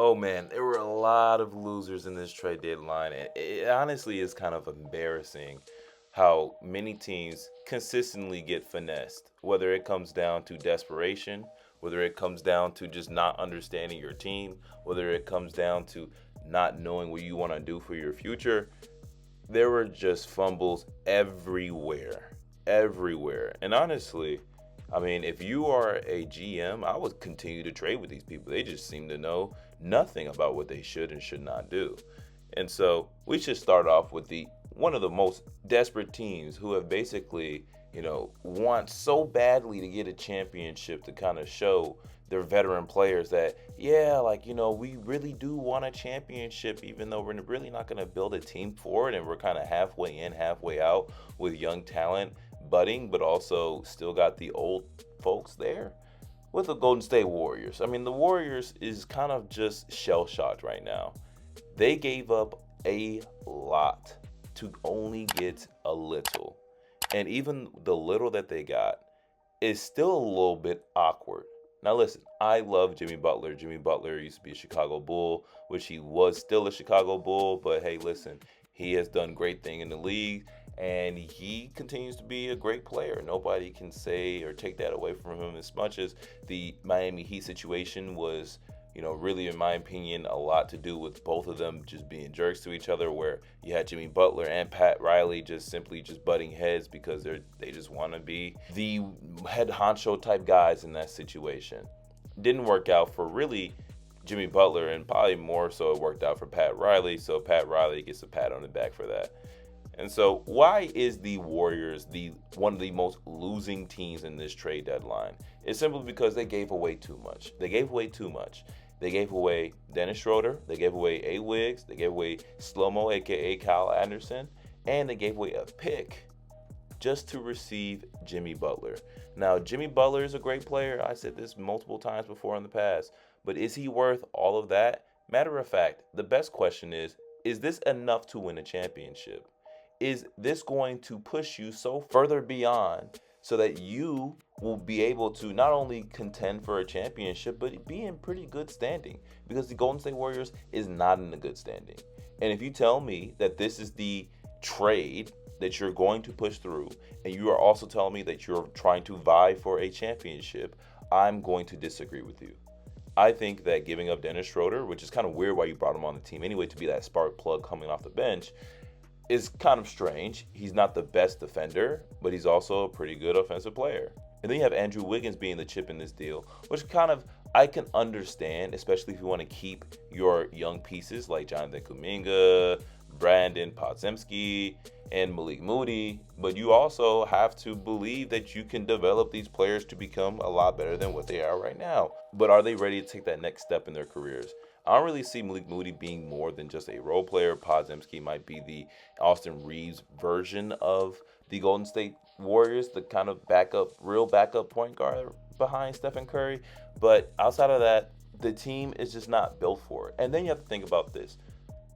Oh man, there were a lot of losers in this trade deadline, and it honestly is kind of embarrassing how many teams consistently get finessed, whether it comes down to desperation, whether it comes down to just not understanding your team, whether it comes down to not knowing what you want to do for your future. There were just fumbles everywhere, everywhere. And honestly, I mean, if you are a GM, I would continue to trade with these people. They just seem to know nothing about what they should and should not do. And so we should start off with the one of the most desperate teams who have basically, want so badly to get a championship to kind of show their veteran players that, yeah, like, we really do want a championship, even though we're really not going to build a team for it. And we're kind of halfway in, halfway out with young talent budding, but also still got the old folks there with the Golden State Warriors. I mean, the Warriors is kind of just shell shocked right now. They gave up a lot to only get a little. And even the little that they got is still a little bit awkward. Now, listen, I love Jimmy Butler. Jimmy Butler used to be a Chicago Bull, which he was still a Chicago Bull. But hey, listen, he has done great thing in the league, and he continues to be a great player. Nobody can say or take that away from him, as much as the Miami Heat situation was, really, in my opinion, a lot to do with both of them just being jerks to each other, where you had Jimmy Butler and Pat Riley just simply just butting heads because they just want to be the head honcho type guys in that situation. Didn't work out for really Jimmy Butler, and probably more so it worked out for Pat Riley, so Pat Riley gets a pat on the back for that. And so why is the Warriors the one of the most losing teams in this trade deadline? It's simply because they gave away too much. They gave away too much. They gave away Dennis Schroeder, they gave away A. Wiggs, they gave away Slow-Mo, aka Kyle Anderson, and they gave away a pick just to receive Jimmy Butler. Now, Jimmy Butler is a great player. I said this multiple times before in the past, but is he worth all of that? Matter of fact, the best question is this enough to win a championship? Is this going to push you so further beyond so that you will be able to not only contend for a championship, but be in pretty good standing? Because the Golden State Warriors is not in a good standing. And if you tell me that this is the trade that you're going to push through, and you are also telling me that you're trying to vie for a championship, I'm going to disagree with you. I think that giving up Dennis Schroeder, which is kind of weird why you brought him on the team anyway, to be that spark plug coming off the bench, is kind of strange. He's not the best defender, but he's also a pretty good offensive player. And then you have Andrew Wiggins being the chip in this deal, which kind of I can understand, especially if you want to keep your young pieces like Jonathan Kuminga, Brandon Podziemski, and Malik Moody. But you also have to believe that you can develop these players to become a lot better than what they are right now. But are they ready to take that next step in their careers? I don't really see Malik Moody being more than just a role player. Podziemski might be the Austin Reeves version of the Golden State Warriors, the kind of real backup point guard behind Stephen Curry. But outside of that, the team is just not built for it. And then you have to think about this.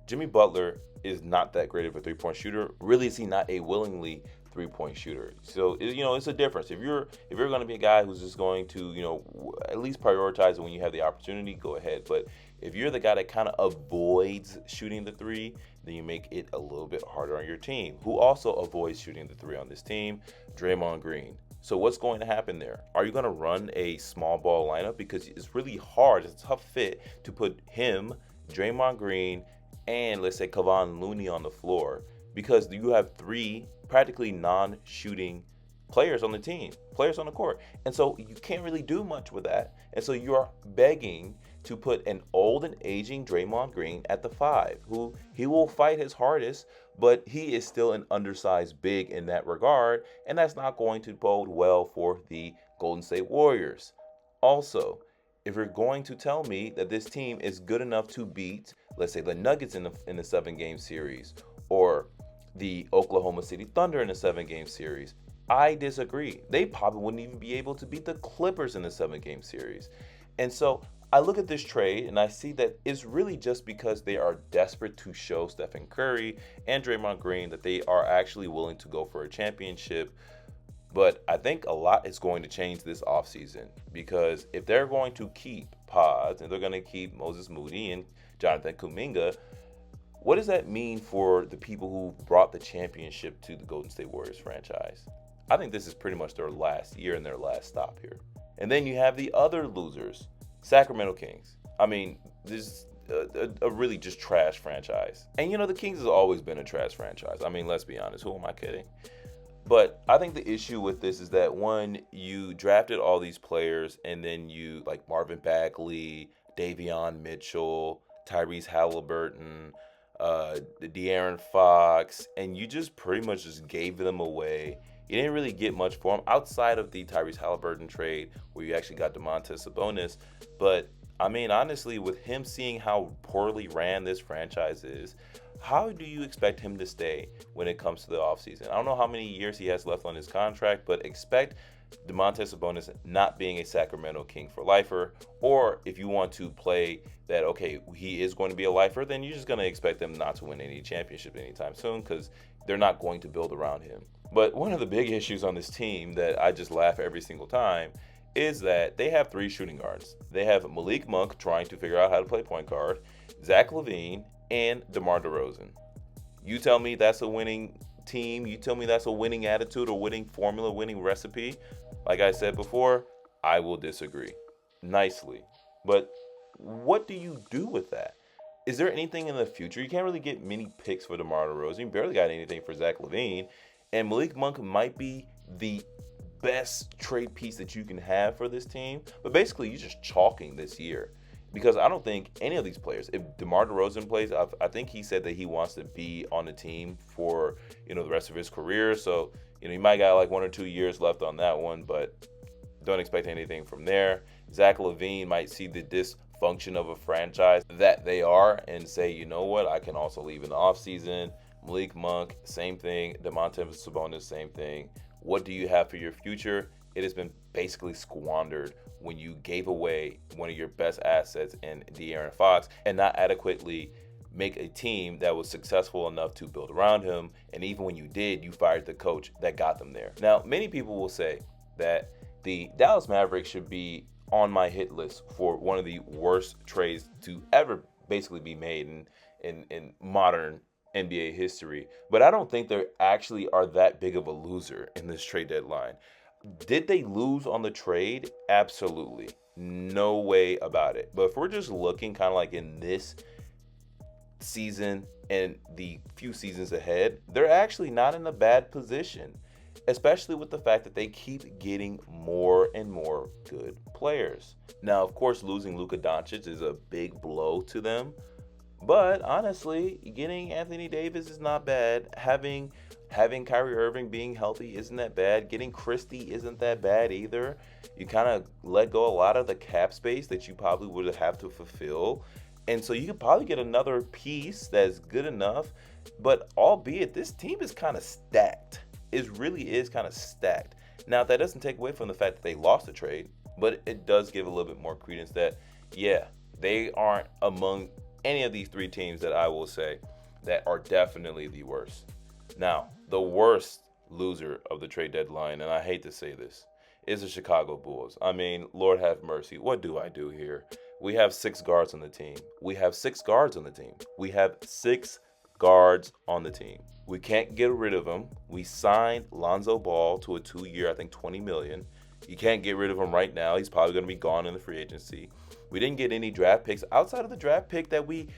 Jimmy Butler is not that great of a three-point shooter. Really, is he not a willingly three-point shooter? So, it's a difference. If you're going to be a guy who's just going to, at least prioritize it when you have the opportunity, go ahead. But if you're the guy that kind of avoids shooting the three, then you make it a little bit harder on your team. Who also avoids shooting the three on this team? Draymond Green. So what's going to happen there? Are you going to run a small ball lineup? Because it's really hard. It's a tough fit to put him, Draymond Green, and let's say Kevon Looney on the floor, because you have three practically non-shooting players on the team, players on the court. And so you can't really do much with that. And so you're begging to put an old and aging Draymond Green at the 5, who he will fight his hardest, but he is still an undersized big in that regard, and that's not going to bode well for the Golden State Warriors. Also, if you're going to tell me that this team is good enough to beat, let's say, the Nuggets in the 7-game series, or the Oklahoma City Thunder in a 7-game series, I disagree. They probably wouldn't even be able to beat the Clippers in the 7-game series. And so I look at this trade and I see that it's really just because they are desperate to show Stephen Curry and Draymond Green that they are actually willing to go for a championship. But I think a lot is going to change this offseason because if they're going to keep Pods and they're going to keep Moses Moody and Jonathan Kuminga, what does that mean for the people who brought the championship to the Golden State Warriors franchise? I think this is pretty much their last year and their last stop here. And then you have the other losers, Sacramento Kings. I mean, this is a really just trash franchise. And the Kings has always been a trash franchise. I mean, let's be honest. Who am I kidding? But I think the issue with this is that, one, you drafted all these players and then you, like Marvin Bagley, Davion Mitchell, Tyrese Halliburton, De'Aaron Fox, and you just pretty much just gave them away. You didn't really get much for them outside of the Tyrese Halliburton trade where you actually got Domantas Sabonis. But, I mean, honestly, with him seeing how poorly ran this franchise is, how do you expect him to stay when it comes to the offseason? I don't know how many years he has left on his contract, but expect Domantas Sabonis not being a Sacramento King for lifer. Or if you want to play that, okay, he is going to be a lifer, then you're just going to expect them not to win any championship anytime soon because they're not going to build around him. But one of the big issues on this team that I just laugh every single time is that they have 3 shooting guards. They have Malik Monk trying to figure out how to play point guard, Zach LaVine, and DeMar DeRozan. You tell me that's a winning team. You tell me that's a winning attitude or winning formula, winning recipe. Like I said before, I will disagree nicely. But what do you do with that? Is there anything in the future? You can't really get many picks for DeMar DeRozan. You barely got anything for Zach LaVine. And Malik Monk might be the best trade piece that you can have for this team. But basically, you're just chalking this year. Because I don't think any of these players, if DeMar DeRozan plays, I think he said that he wants to be on the team for, the rest of his career. So, he might got like 1 or 2 years left on that one, but don't expect anything from there. Zach LaVine might see the dysfunction of a franchise that they are and say, you know what, I can also leave in the offseason. Malik Monk, same thing. Domantas Sabonis, same thing. What do you have for your future? It has been basically squandered when you gave away one of your best assets in De'Aaron Fox and not adequately make a team that was successful enough to build around him. And even when you did, you fired the coach that got them there. Now, many people will say that the Dallas Mavericks should be on my hit list for one of the worst trades to ever basically be made in modern NBA history. But I don't think they actually are that big of a loser in this trade deadline. Did they lose on the trade? Absolutely. No way about it. But if we're just looking kind of like in this season and the few seasons ahead, they're actually not in a bad position, especially with the fact that they keep getting more and more good players. Now, of course, losing Luka Doncic is a big blow to them. But honestly, getting Anthony Davis is not bad. Having Kyrie Irving being healthy isn't that bad. Getting Christie isn't that bad either. You kind of let go a lot of the cap space that you probably would have to fulfill. And so you could probably get another piece that's good enough. But albeit, this team is kind of stacked. It really is kind of stacked. Now, that doesn't take away from the fact that they lost the trade. But it does give a little bit more credence that, yeah, they aren't among any of these 3 teams that I will say that are definitely the worst. Now, the worst loser of the trade deadline, and I hate to say this, is the Chicago Bulls. I mean, Lord have mercy. What do I do here? We have 6 guards on the team. We have 6 guards on the team. We have 6 guards on the team. We can't get rid of them. We signed Lonzo Ball to a 2-year, I think $20 million. You can't get rid of him right now. He's probably going to be gone in the free agency. We didn't get any draft picks outside of the draft pick that we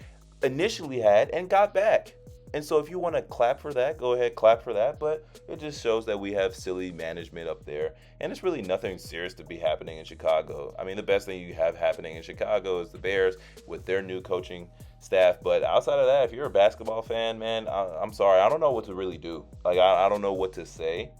initially had and got back. And so if you want to clap for that, go ahead, clap for that. But it just shows that we have silly management up there. And it's really nothing serious to be happening in Chicago. I mean, the best thing you have happening in Chicago is the Bears with their new coaching staff. But outside of that, if you're a basketball fan, man, I'm sorry. I don't know what to really do. Like, I don't know what to say.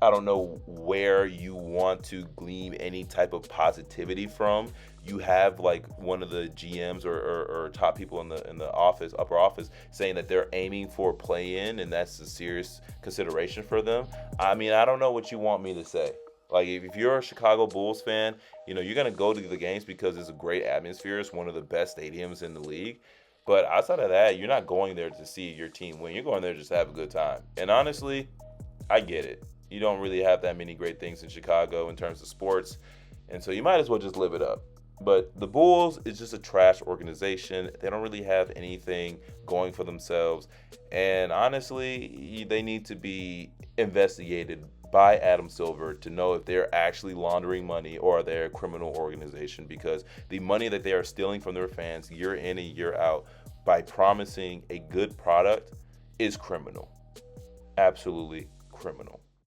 I don't know where you want to glean any type of positivity from. You have like one of the GMs or top people in the office, upper office, saying that they're aiming for play-in, and that's a serious consideration for them. I mean, I don't know what you want me to say. Like, if you're a Chicago Bulls fan, you're going to go to the games because it's a great atmosphere. It's one of the best stadiums in the league. But outside of that, you're not going there to see your team win. You're going there just to have a good time. And honestly, I get it. You don't really have that many great things in Chicago in terms of sports, and so you might as well just live it up. But the Bulls is just a trash organization. They don't really have anything going for themselves. And honestly, they need to be investigated by Adam Silver to know if they're actually laundering money or they're a criminal organization, because the money that they are stealing from their fans year in and year out by promising a good product is criminal. Absolutely criminal.